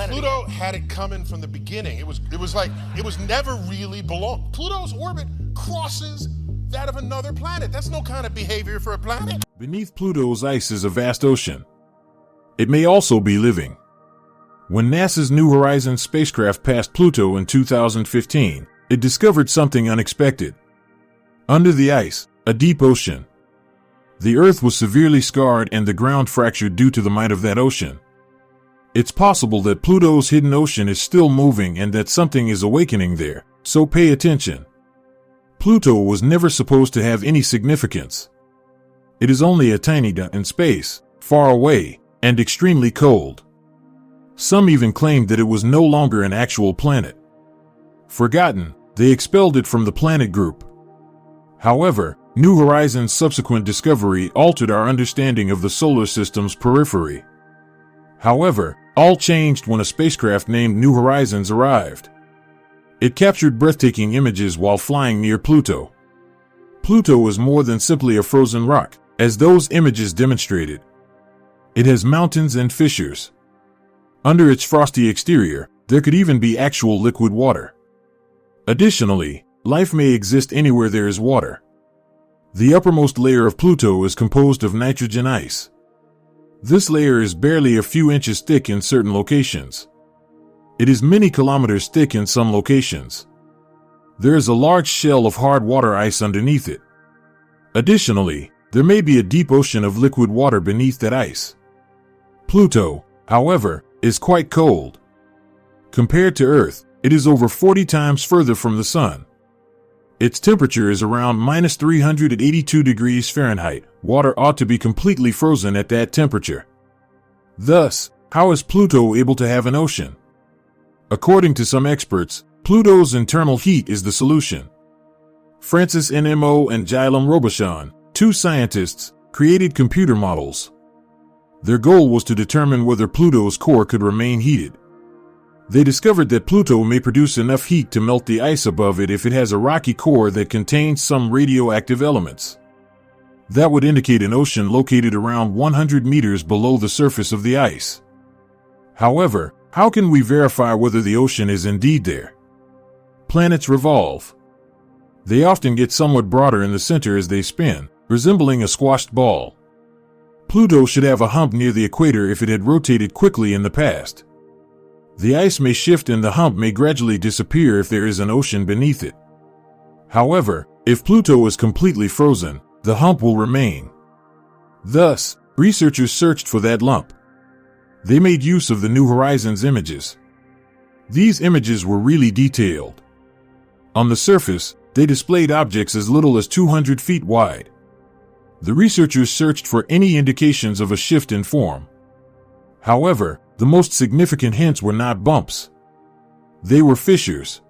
humanity. Pluto had it coming from the beginning. It was never really belong. Pluto's orbit crosses that of another planet. That's no kind of behavior for a planet. Beneath Pluto's ice is a vast ocean. It may also be living. When NASA's New Horizons spacecraft passed Pluto in 2015, it discovered something unexpected. Under the ice, a deep ocean. The Earth was severely scarred and the ground fractured due to the might of that ocean. It's possible that Pluto's hidden ocean is still moving and that something is awakening there, so pay attention. Pluto was never supposed to have any significance. It is only a tiny dot in space, far away, and extremely cold. Some even claimed that it was no longer an actual planet. Forgotten, they expelled it from the planet group. However, New Horizons' subsequent discovery altered our understanding of the solar system's periphery. However, all changed when a spacecraft named New Horizons arrived. It captured breathtaking images while flying near Pluto. Pluto is more than simply a frozen rock, as those images demonstrated. It has mountains and fissures. Under its frosty exterior, there could even be actual liquid water. Additionally, life may exist anywhere there is water. The uppermost layer of Pluto is composed of nitrogen ice. This layer is barely a few inches thick in certain locations. It is many kilometers thick in some locations. There is a large shell of hard water ice underneath it. Additionally, there may be a deep ocean of liquid water beneath that ice. Pluto, however, is quite cold. Compared to Earth, it is over 40 times further from the Sun. Its temperature is around minus 382 degrees Fahrenheit. Water ought to be completely frozen at that temperature. Thus, how is Pluto able to have an ocean? According to some experts, Pluto's internal heat is the solution. Francis Nmo and Jailam Robichaud, two scientists, created computer models. Their goal was to determine whether Pluto's core could remain heated. They discovered that Pluto may produce enough heat to melt the ice above it if it has a rocky core that contains some radioactive elements. That would indicate an ocean located around 100 meters below the surface of the ice. However, how can we verify whether the ocean is indeed there? Planets revolve. They often get somewhat broader in the center as they spin, resembling a squashed ball. Pluto should have a hump near the equator if it had rotated quickly in the past. The ice may shift and the hump may gradually disappear if there is an ocean beneath it. However, if Pluto is completely frozen, the hump will remain. Thus, researchers searched for that lump. They made use of the New Horizons images. These images were really detailed. On the surface, they displayed objects as little as 200 feet wide. The researchers searched for any indications of a shift in form. However, the most significant hints were not bumps. They were fissures.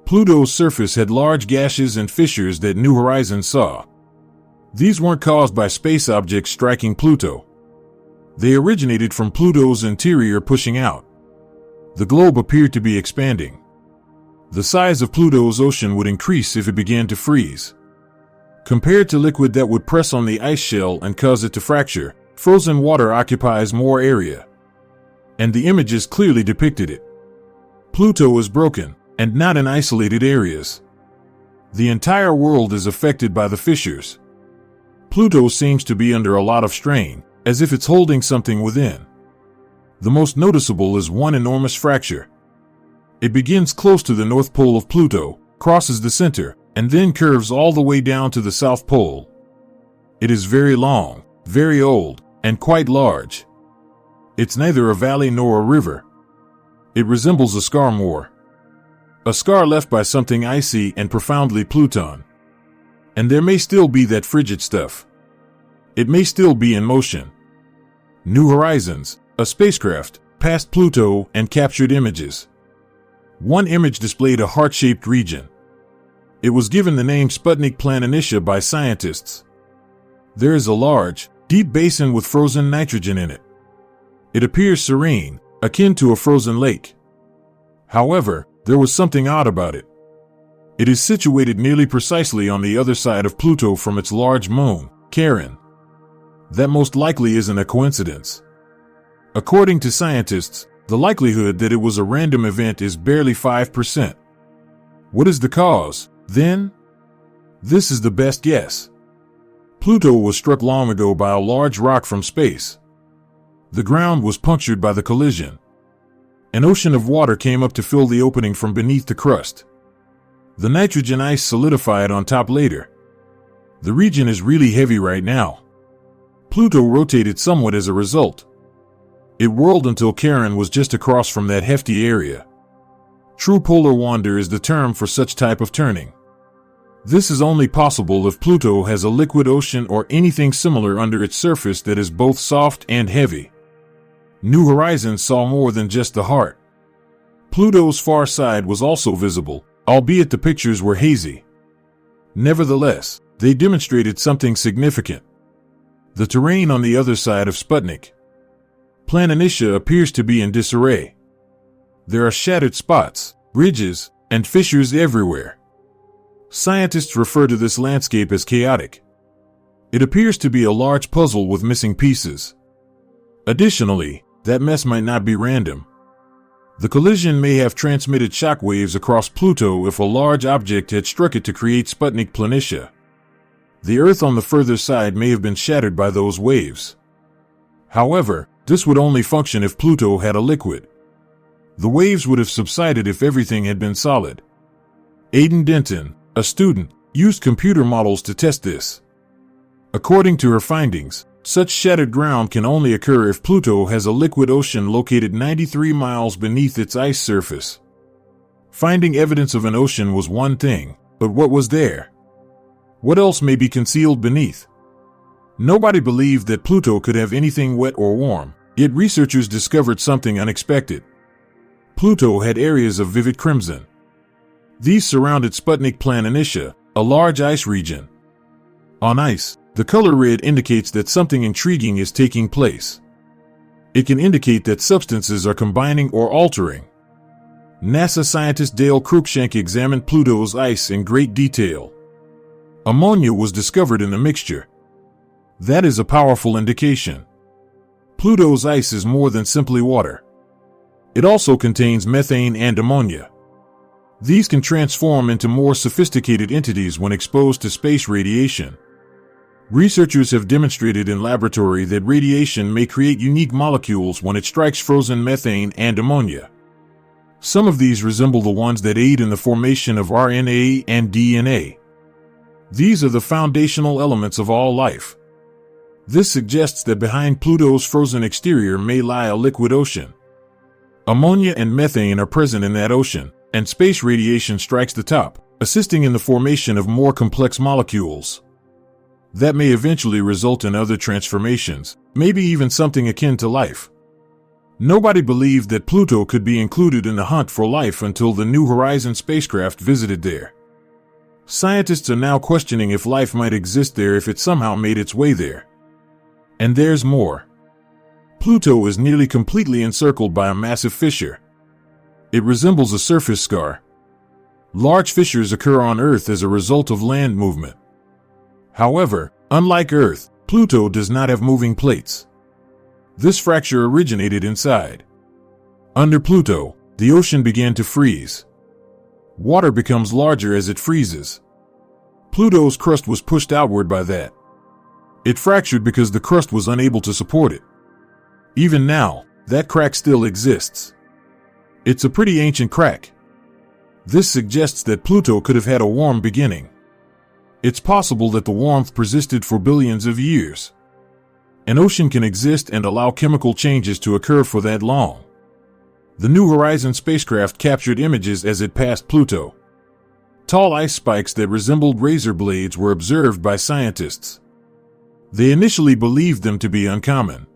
Pluto's surface had large gashes and fissures that New Horizons saw. These weren't caused by space objects striking Pluto. They originated from Pluto's interior pushing out. The globe appeared to be expanding. The size of Pluto's ocean would increase if it began to freeze. Compared to liquid that would press on the ice shell and cause it to fracture, frozen water occupies more area. And the images clearly depicted it. Pluto is broken, and not in isolated areas. The entire world is affected by the fissures. Pluto seems to be under a lot of strain, as if it's holding something within. The most noticeable is one enormous fracture. It begins close to the North Pole of Pluto, crosses the center, and then curves all the way down to the South Pole. It is very long, very old, and quite large. It's neither a valley nor a river. It resembles a scar more. A scar left by something icy and profoundly Pluton. And there may still be that frigid stuff. It may still be in motion. New Horizons, a spacecraft, passed Pluto and captured images. One image displayed a heart-shaped region. It was given the name Sputnik Planitia by scientists. There is a large, deep basin with frozen nitrogen in it. It appears serene, akin to a frozen lake. However, there was something odd about it. It is situated nearly precisely on the other side of Pluto from its large moon, Charon. That most likely isn't a coincidence. According to scientists, the likelihood that it was a random event is barely 5%. What is the cause, then? This is the best guess. Pluto was struck long ago by a large rock from space. The ground was punctured by the collision. An ocean of water came up to fill the opening from beneath the crust. The nitrogen ice solidified on top later. The region is really heavy right now. Pluto rotated somewhat as a result. It whirled until Charon was just across from that hefty area. True polar wander is the term for such type of turning. This is only possible if Pluto has a liquid ocean or anything similar under its surface that is both soft and heavy. New Horizons saw more than just the heart. Pluto's far side was also visible, albeit the pictures were hazy. Nevertheless, they demonstrated something significant. The terrain on the other side of Sputnik. Planitia appears to be in disarray. There are shattered spots, ridges, and fissures everywhere. Scientists refer to this landscape as chaotic. It appears to be a large puzzle with missing pieces. Additionally, that mess might not be random. The collision may have transmitted shock waves across Pluto if a large object had struck it to create Sputnik Planitia. The Earth on the further side may have been shattered by those waves. However, this would only function if Pluto had a liquid. The waves would have subsided if everything had been solid. Aidan Denton, a student, used computer models to test this. According to her findings, such shattered ground can only occur if Pluto has a liquid ocean located 93 miles beneath its ice surface. Finding evidence of an ocean was one thing, but what was there? What else may be concealed beneath? Nobody believed that Pluto could have anything wet or warm, yet researchers discovered something unexpected. Pluto had areas of vivid crimson. These surrounded Sputnik Planitia, a large ice region. On ice, the color red indicates that something intriguing is taking place. It can indicate that substances are combining or altering. NASA scientist Dale Cruikshank examined Pluto's ice in great detail. Ammonia was discovered in the mixture. That is a powerful indication. Pluto's ice is more than simply water. It also contains methane and ammonia. These can transform into more sophisticated entities when exposed to space radiation. Researchers have demonstrated in laboratory that radiation may create unique molecules when it strikes frozen methane and ammonia. Some of these resemble the ones that aid in the formation of RNA and DNA. These are the foundational elements of all life. This suggests that behind Pluto's frozen exterior may lie a liquid ocean. Ammonia and methane are present in that ocean, and space radiation strikes the top, assisting in the formation of more complex molecules. That may eventually result in other transformations, maybe even something akin to life. Nobody believed that Pluto could be included in the hunt for life until the New Horizons spacecraft visited there. Scientists are now questioning if life might exist there if it somehow made its way there. And there's more. Pluto is nearly completely encircled by a massive fissure. It resembles a surface scar. Large fissures occur on Earth as a result of land movement. However, unlike Earth, Pluto does not have moving plates. This fracture originated inside. Under Pluto, the ocean began to freeze. Water becomes larger as it freezes. Pluto's crust was pushed outward by that. It fractured because the crust was unable to support it. Even now, that crack still exists. It's a pretty ancient crack. This suggests that Pluto could have had a warm beginning. It's possible that the warmth persisted for billions of years. An ocean can exist and allow chemical changes to occur for that long. The New Horizons spacecraft captured images as it passed Pluto. Tall ice spikes that resembled razor blades were observed by scientists. They initially believed them to be uncommon.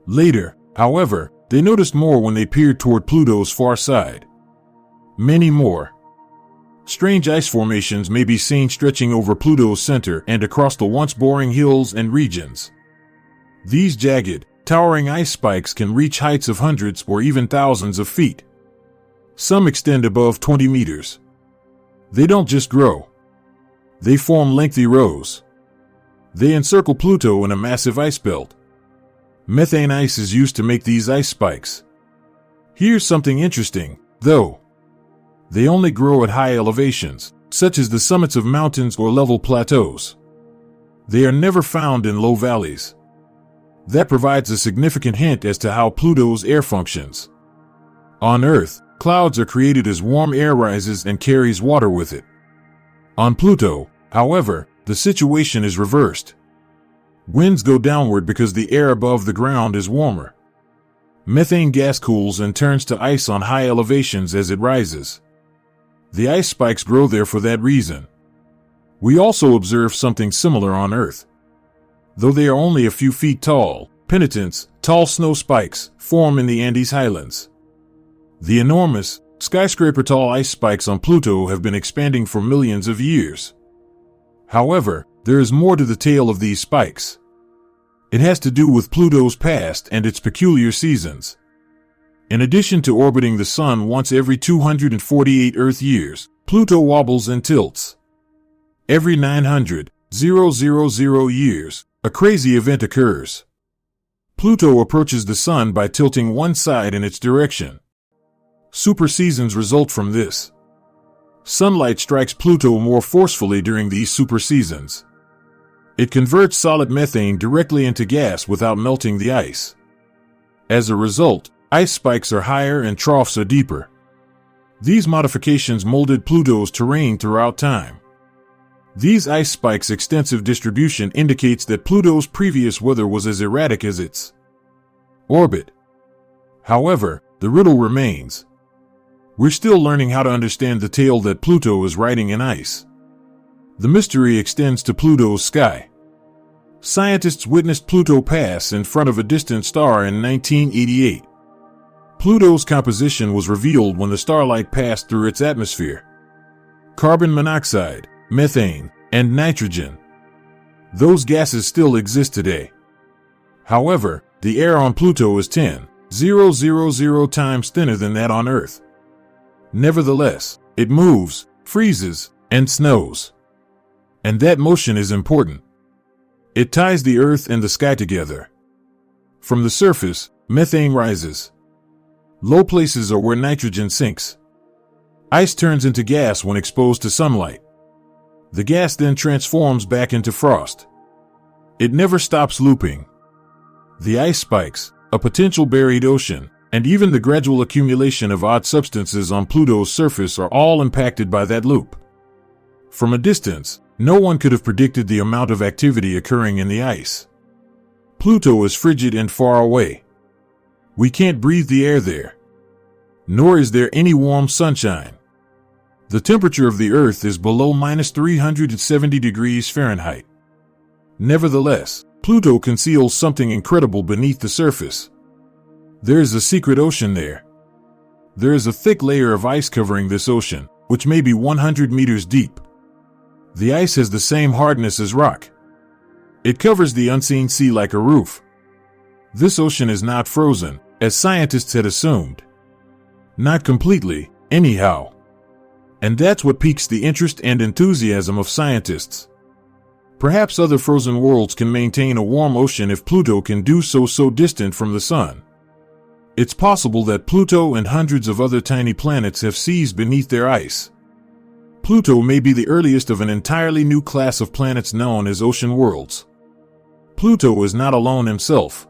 Later, however, they noticed more when they peered toward Pluto's far side. Many more. Strange ice formations may be seen stretching over Pluto's center and across the once boring hills and regions. These jagged, towering ice spikes can reach heights of hundreds or even thousands of feet. Some extend above 20 meters. They don't just grow. They form lengthy rows. They encircle Pluto in a massive ice belt. Methane ice is used to make these ice spikes. Here's something interesting, though. They only grow at high elevations, such as the summits of mountains or level plateaus. They are never found in low valleys. That provides a significant hint as to how Pluto's air functions. On Earth, clouds are created as warm air rises and carries water with it. On Pluto, however, the situation is reversed. Winds go downward because the air above the ground is warmer. Methane gas cools and turns to ice on high elevations as it rises. The ice spikes grow there for that reason. We also observe something similar on Earth. Though they are only a few feet tall, penitents, tall snow spikes, form in the Andes highlands. The enormous, skyscraper-tall ice spikes on Pluto have been expanding for millions of years. However, there is more to the tale of these spikes. It has to do with Pluto's past and its peculiar seasons. In addition to orbiting the Sun once every 248 Earth years, Pluto wobbles and tilts. Every 900,000 years, a crazy event occurs. Pluto approaches the Sun by tilting one side in its direction. Superseasons result from this. Sunlight strikes Pluto more forcefully during these superseasons. It converts solid methane directly into gas without melting the ice. As a result, ice spikes are higher and troughs are deeper. These modifications molded Pluto's terrain throughout time. These ice spikes' extensive distribution indicates that Pluto's previous weather was as erratic as its orbit. However, the riddle remains. We're still learning how to understand the tale that Pluto is riding in ice. The mystery extends to Pluto's sky. Scientists witnessed Pluto pass in front of a distant star in 1988. Pluto's composition was revealed when the starlight passed through its atmosphere. Carbon monoxide, methane, and nitrogen. Those gases still exist today. However, the air on Pluto is 10,000 times thinner than that on Earth. Nevertheless, it moves, freezes, and snows. And that motion is important. It ties the Earth and the sky together. From the surface, methane rises. Low places are where nitrogen sinks. Ice turns into gas when exposed to sunlight. The gas then transforms back into frost. It never stops looping. The ice spikes, a potential buried ocean, and even the gradual accumulation of odd substances on Pluto's surface are all impacted by that loop. From a distance, no one could have predicted the amount of activity occurring in the ice. Pluto is frigid and far away. We can't breathe the air there. Nor is there any warm sunshine. The temperature of the Earth is below -370 degrees Fahrenheit. Nevertheless, Pluto conceals something incredible beneath the surface. There is a secret ocean there. There is a thick layer of ice covering this ocean, which may be 100 meters deep. The ice has the same hardness as rock. It covers the unseen sea like a roof. This ocean is not frozen, as scientists had assumed. Not completely, anyhow. And that's what piques the interest and enthusiasm of scientists. Perhaps other frozen worlds can maintain a warm ocean if Pluto can do so distant from the Sun. It's possible that Pluto and hundreds of other tiny planets have seas beneath their ice. Pluto may be the earliest of an entirely new class of planets known as ocean worlds. Pluto is not alone himself.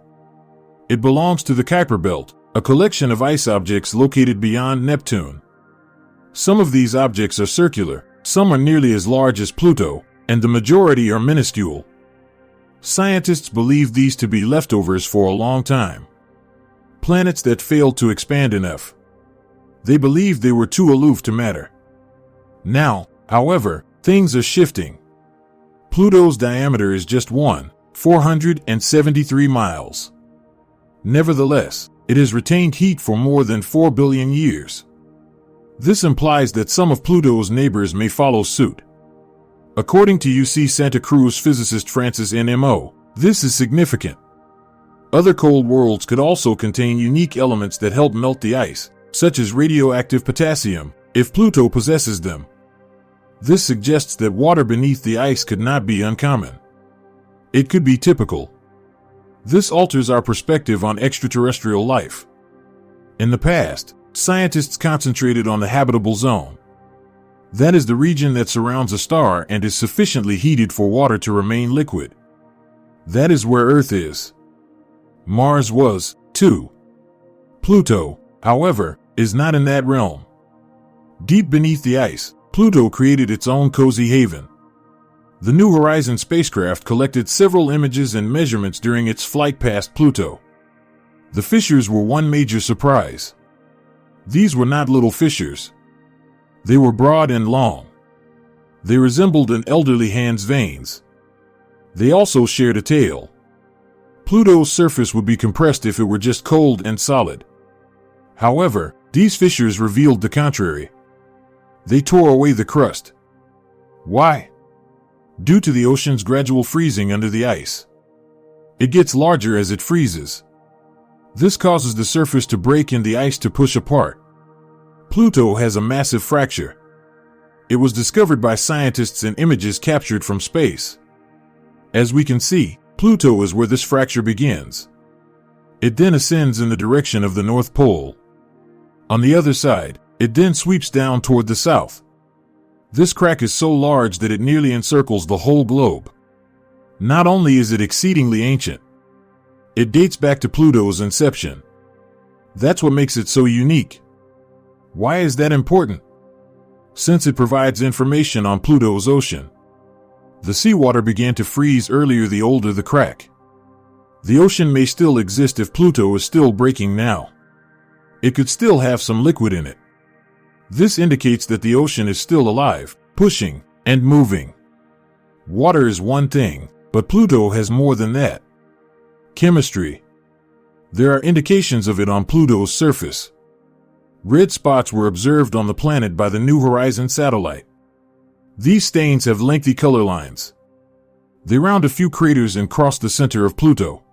It belongs to the Kuiper Belt, a collection of ice objects located beyond Neptune. Some of these objects are circular, some are nearly as large as Pluto, and the majority are minuscule. Scientists believe these to be leftovers for a long time. Planets that failed to expand enough. They believed they were too aloof to matter. Now, however, things are shifting. Pluto's diameter is just 473 miles. Nevertheless, it has retained heat for more than 4 billion years. This implies that some of Pluto's neighbors may follow suit. According to UC Santa Cruz physicist Francis Nmo, this is significant. Other cold worlds could also contain unique elements that help melt the ice, such as radioactive potassium, if Pluto possesses them. This suggests that water beneath the ice could not be uncommon. It could be typical. This alters our perspective on extraterrestrial life. In the past, scientists concentrated on the habitable zone. That is the region that surrounds a star and is sufficiently heated for water to remain liquid. That is where Earth is. Mars was, too. Pluto, however, is not in that realm. Deep beneath the ice, Pluto created its own cozy haven. The New Horizons spacecraft collected several images and measurements during its flight past Pluto. The fissures were one major surprise. These were not little fissures. They were broad and long. They resembled an elderly hand's veins. They also shared a tail. Pluto's surface would be compressed if it were just cold and solid. However, these fissures revealed the contrary. They tore away the crust. Why? Due to the ocean's gradual freezing under the ice. It gets larger as it freezes. This causes the surface to break and the ice to push apart. Pluto has a massive fracture. It was discovered by scientists in images captured from space. As we can see, Pluto is where this fracture begins. It then ascends in the direction of the North Pole. On the other side, it then sweeps down toward the south. This crack is so large that it nearly encircles the whole globe. Not only is it exceedingly ancient, it dates back to Pluto's inception. That's what makes it so unique. Why is that important? Since it provides information on Pluto's ocean. The seawater began to freeze earlier the older the crack. The ocean may still exist if Pluto is still breaking now. It could still have some liquid in it. This indicates that the ocean is still alive, pushing, and moving. Water is one thing, but Pluto has more than that. Chemistry. There are indications of it on Pluto's surface. Red spots were observed on the planet by the New Horizons satellite. These stains have lengthy color lines. They round a few craters and cross the center of Pluto.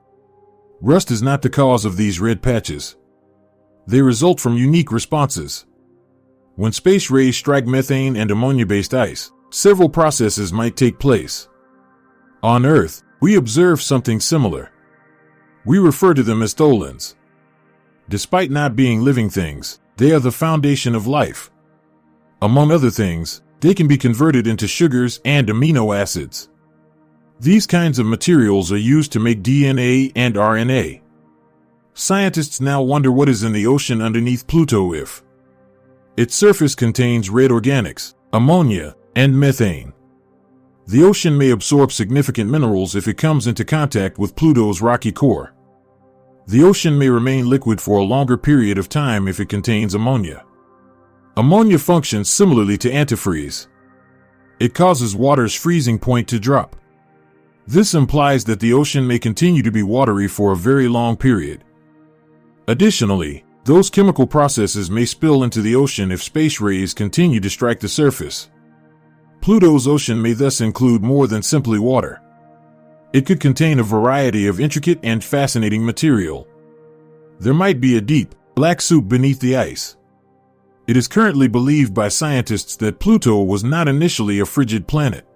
Rust is not the cause of these red patches. They result from unique responses. When space rays strike methane and ammonia-based ice, several processes might take place. On Earth, we observe something similar. We refer to them as tholins. Despite not being living things, they are the foundation of life. Among other things, they can be converted into sugars and amino acids. These kinds of materials are used to make DNA and RNA. Scientists now wonder what is in the ocean underneath Pluto if its surface contains red organics, ammonia, and methane. The ocean may absorb significant minerals if it comes into contact with Pluto's rocky core. The ocean may remain liquid for a longer period of time if it contains ammonia. Ammonia functions similarly to antifreeze. It causes water's freezing point to drop. This implies that the ocean may continue to be watery for a very long period. Additionally, those chemical processes may spill into the ocean if space rays continue to strike the surface. Pluto's ocean may thus include more than simply water. It could contain a variety of intricate and fascinating material. There might be a deep, black soup beneath the ice. It is currently believed by scientists that Pluto was not initially a frigid planet.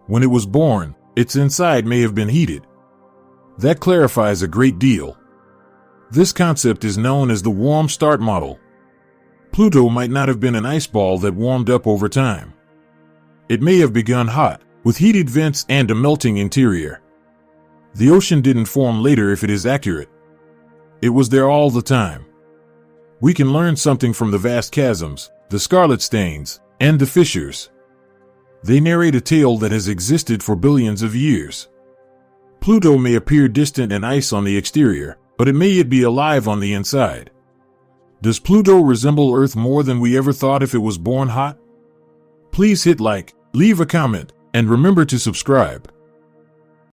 When it was born, its inside may have been heated. That clarifies a great deal. This concept is known as the warm start model. Pluto might not have been an ice ball that warmed up over time. It may have begun hot, with heated vents and a melting interior. The ocean didn't form later if it is accurate. It was there all the time. We can learn something from the vast chasms, the scarlet stains, and the fissures. They narrate a tale that has existed for billions of years. Pluto may appear distant and ice on the exterior, but it may yet be alive on the inside. Does Pluto resemble Earth more than we ever thought if it was born hot? Please hit like, leave a comment, and remember to subscribe.